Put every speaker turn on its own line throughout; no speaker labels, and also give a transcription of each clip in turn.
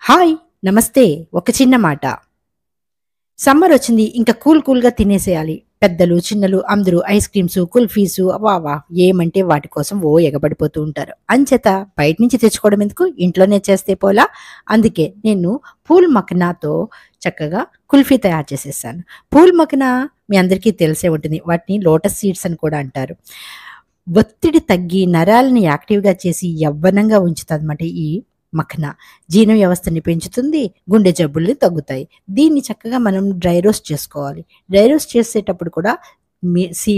Hi! నమస్తే. ఒక చిన్న మాట. సమ్మరొచ్చింది. ఇంక కూల్‌గా తినేసేయాలి. పెద్దలు, చిన్నలు అందరూ ఐస్ క్రీమ్సు, కుల్ఫీసు అబ్బబ్బా! ఏమంటే వాటి కోసం ఎగబడిపోతూ ఉంటారు. అంచేత బయట నుంచి తెచ్చుకోవడం ఎందుకు? ఇంట్లోనే చేస్తే పోలా? అందుకే నేను పూల్ మఖనాతో చక్కగా కుల్ఫీ తయారు చేసేసాను. పూల్ మఖనా మీ అందరికీ తెలిసే ఉంటుంది. వాటిని లోటస్ సీడ్స్ అని కూడా అంటారు. ఒత్తిడి తగ్గి నరాలని యాక్టివ్‌గా చేసి యవ్వనంగా ఉంచుతదనమాట ఈ మఖన. జీర్ణ వ్యవస్థని పెంచుతుంది. గుండె జబ్బుల్ని తగ్గుతాయి. దీన్ని చక్కగా మనం డ్రై రోస్ట్ చేసుకోవాలి. డ్రై రోస్ట్ చేసేటప్పుడు కూడా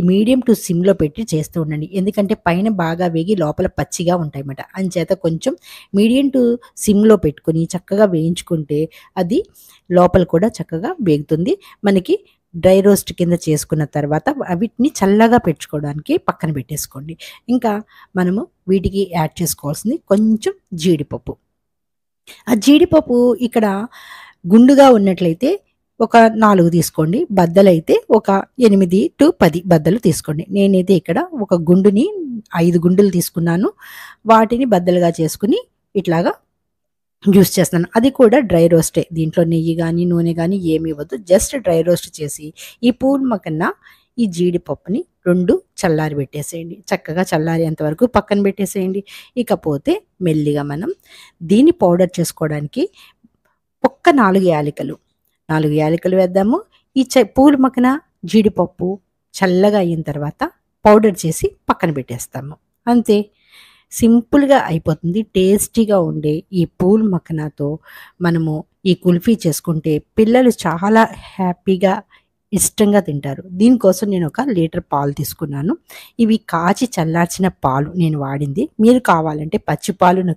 మీడియం టు సిమ్‌లో పెట్టి చేస్తూ ఉండండి. ఎందుకంటే పైన బాగా వేగి లోపల పచ్చిగా ఉంటాయన్నమాట. అంచేత కొంచెం మీడియం టు సిమ్‌లో పెట్టుకొని చక్కగా వేయించుకుంటే అది లోపల కూడా చక్కగా వేగుతుంది. మనకి డ్రై రోస్ట్ కింద చేసుకున్న తర్వాత వీటిని చల్లగా పెట్టుకోవడానికి పక్కన పెట్టేసుకోండి. ఇంకా మనము వీటికి యాడ్ చేసుకోవాల్సింది కొంచెం జీడిపప్పు. ఆ జీడిపప్పు ఇక్కడ గుండుగా ఉన్నట్లయితే ఒక 4 తీసుకోండి. బద్దలైతే ఒక 8-10 బద్దలు తీసుకోండి. నేనైతే ఇక్కడ ఒక గుండుని 5 గుండులు తీసుకున్నాను. వాటిని బద్దలుగా చేసుకొని ఇట్లాగా యూజ్ చేస్తున్నాను. అది కూడా డ్రై రోస్టే. దీంట్లో నెయ్యి గాని, నూనె గాని ఏమి ఇవ్వద్దు. జస్ట్ డ్రై రోస్ట్ చేసి ఈ పూల్ మక్కన ఈ జీడిపప్పుని 2 చల్లారి పెట్టేసేయండి. చక్కగా చల్లారేంత వరకు పక్కన పెట్టేసేయండి. ఇకపోతే మెల్లిగా మనం దీన్ని పౌడర్ చేసుకోవడానికి ఒక్క 4 యాలకులు, 4 యాలకులు వేద్దాము. ఈ పూల్ మక్కన, జీడిపప్పు చల్లగా అయిన తర్వాత పౌడర్ చేసి పక్కన పెట్టేస్తాము. అంతే. సింపుల్‌గా అయిపోతుంది. టేస్టీగా ఉండే ఈ పూల్ మఖనాతో మనము ఈ కుల్ఫీ చేసుకుంటే పిల్లలు చాలా హ్యాపీగా, ఇష్టంగా తింటారు. దీనికోసం నేను ఒక లీటర్ పాలు తీసుకున్నాను. ఇవి కాచి చల్లార్చిన పాలు నేను వాడింది. మీరు కావాలంటే పచ్చి పాలును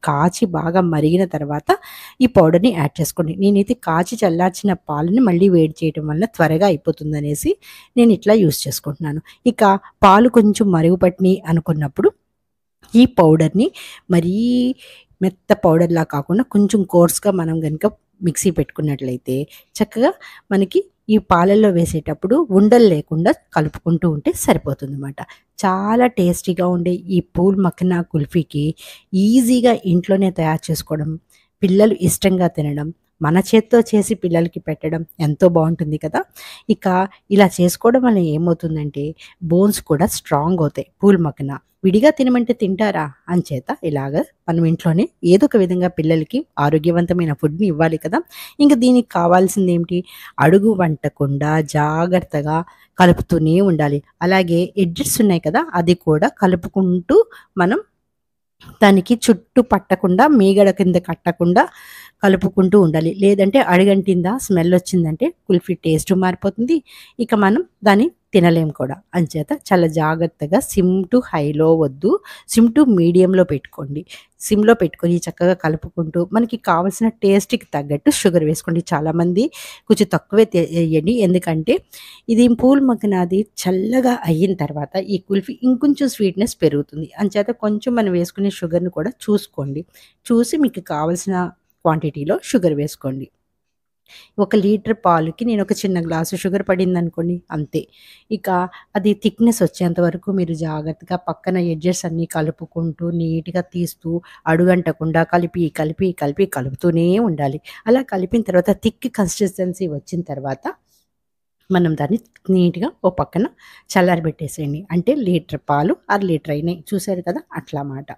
కాచి బాగా మరిగిన తర్వాత ఈ పౌడర్‌ని యాడ్ చేసుకోండి. నేనైతే కాచి చల్లార్చిన పాలని మళ్ళీ వేడి చేయడం వల్ల త్వరగా అయిపోతుందనేసి నేను ఇట్లా యూజ్ చేసుకుంటున్నాను. ఇక పాలు కొంచెం మరుగుపట్టినయి అనుకున్నప్పుడు ఈ పౌడర్‌ని మరీ మెత్త పౌడర్‌లా కాకుండా కొంచెం కోర్స్‌గా మనం గనుక మిక్సీ పెట్టుకున్నట్లయితే చక్కగా మనకి ఈ పాలల్లో వేసేటప్పుడు ఉండలు లేకుండా కలుపుకుంటూ ఉంటే సరిపోతుందన్నమాట. చాలా టేస్టీగా ఉండే ఈ పూల్ మఖనా కుల్ఫీకి ఈజీగా ఇంట్లోనే తయారు చేసుకోవడం, పిల్లలు ఇష్టంగా తినడం, మన చేత్తో చేసి పిల్లలకి పెట్టడం ఎంతో బావుంటుంది కదా! ఇక ఇలా చేసుకోవడం వల్ల ఏమవుతుందంటే బోన్స్ కూడా స్ట్రాంగ్ అవుతాయి. పూల్ మఖనా విడిగా తినమంటే తింటారా? అంచేత ఇలాగ మనం ఇంట్లోనే ఏదో ఒక విధంగా పిల్లలకి ఆరోగ్యవంతమైన ఫుడ్‌ని ఇవ్వాలి కదా! ఇంక దీనికి కావాల్సిందేమిటి? అడుగు వంటకుండా జాగ్రత్తగా కలుపుతూనే ఉండాలి. అలాగే ఎడ్జెస్ ఉన్నాయి కదా! అది కూడా కలుపుకుంటూ మనం దానికి చుట్టూ పట్టకుండా, మీగడ కింద కట్టకుండా కలుపుకుంటూ ఉండాలి. లేదంటే అడుగంటిందా, స్మెల్లొచ్చిందంటే కుల్ఫీ టేస్టు మారిపోతుంది. ఇక మనం దాన్ని తినలేం కూడా. అంచేత చాలా జాగ్రత్తగా సిమ్ టు హైలో వద్దు. సిమ్ టు మీడియంలో పెట్టుకోండి. సిమ్‌లో పెట్టుకొని చక్కగా కలుపుకుంటూ మనకి కావాల్సిన టేస్ట్‌కి తగ్గట్టు షుగర్ వేసుకోండి. చాలామంది కొంచెం తక్కువే ఎయ్యండి. ఎందుకంటే ఇది పూల్ మఖనాది చల్లగా అయిన తర్వాత ఈ కుల్ఫీ ఇంకొంచెం స్వీట్‌నెస్ పెరుగుతుంది. అంచేత కొంచెం మనం వేసుకునే షుగర్‌ని కూడా చూసుకోండి. చూసి మీకు కావాల్సిన క్వాంటిటీలో షుగర్ వేసుకోండి. ఒక లీటర్ పాలుకి నేను ఒక చిన్న గ్లాసు షుగర్ పడిందనుకోండి అంతే. ఇక అది థిక్‌నెస్ వచ్చేంత వరకు మీరు జాగ్రత్తగా పక్కన ఎడ్జెస్ అన్నీ కలుపుకుంటూ నీట్‌గా తీస్తూ అడుగంటకుండా కలుపుతూనే ఉండాలి. అలా కలిపిన తర్వాత థిక్ కన్సిస్టెన్సీ వచ్చిన తర్వాత మనం దాన్ని నీట్‌గా ఓ పక్కన చల్లారబెట్టేసేయండి. అంటే లీటర్ పాలు, అర లీటర్ అయినాయి. చూసారు కదా! అట్లా మాట.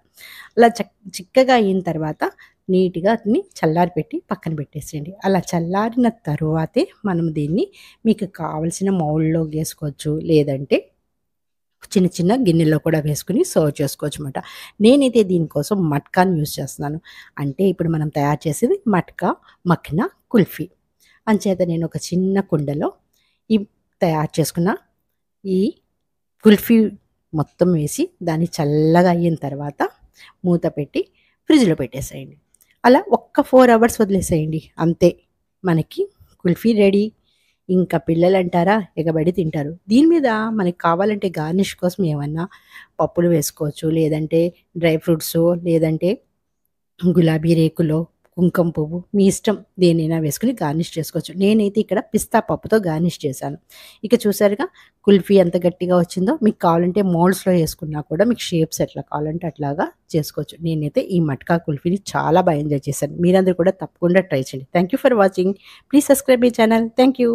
అలా చిక్కగా అయిన తర్వాత నీట్‌గా అన్ని చల్లారబెట్టి పక్కన పెట్టేసేయండి. అలా చల్లారిన తరువాతే మనం దీన్ని మీకు కావాల్సిన మౌల్డ్‌లోకి వేసుకోవచ్చు. లేదంటే చిన్న చిన్న గిన్నెల్లో కూడా వేసుకొని సర్వ్ చేసుకోవచ్చమాట. నేనైతే దీనికోసం మట్కాని యూజ్ చేస్తున్నాను. అంటే ఇప్పుడు మనం తయారు చేసేది మట్కా మఖనా కుల్ఫీ. అంచేత నేను ఒక చిన్న కుండలో ఈ తయారు చేసుకున్న ఈ కుల్ఫీ మొత్తం వేసి దాన్ని చల్లగా అయిన తర్వాత మూత పెట్టి ఫ్రిడ్జ్‌లో పెట్టేసేయండి. అలా ఒక్క 4 అవర్స్ వదిలేసేయండి. అంతే. మనకి కుల్ఫీ రెడీ. ఇంకా పిల్లలంటారా ఎగబడి తింటారు. దీని మీద మనకి కావాలంటే గార్నిష్ కోసం ఏమన్నా పప్పులు వేసుకోవచ్చు. లేదంటే డ్రై ఫ్రూట్సో లేదంటే గులాబీ రేకులో కుంకుమ పువ్వు మీ ఇష్టం దేనైనా వేసుకుని గార్నిష్ చేసుకోవచ్చు. నేనైతే ఇక్కడ పిస్తా పప్పుతో గార్నిష్ చేశాను. ఇక చూసారుగా కుల్ఫీ ఎంత గట్టిగా వచ్చిందో. మీకు కావాలంటే మోల్డ్స్‌లో వేసుకున్నా కూడా మీకు షేప్స్ ఎట్లా కావాలంటే అట్లాగా చేసుకోవచ్చు. నేనైతే ఈ మట్కా కుల్ఫీని చాలా బాగా ఎంజాయ్ చేశాను. మీరందరూ కూడా తప్పకుండా ట్రై చేయండి. Thank you for watching. Please subscribe my channel. Thank you.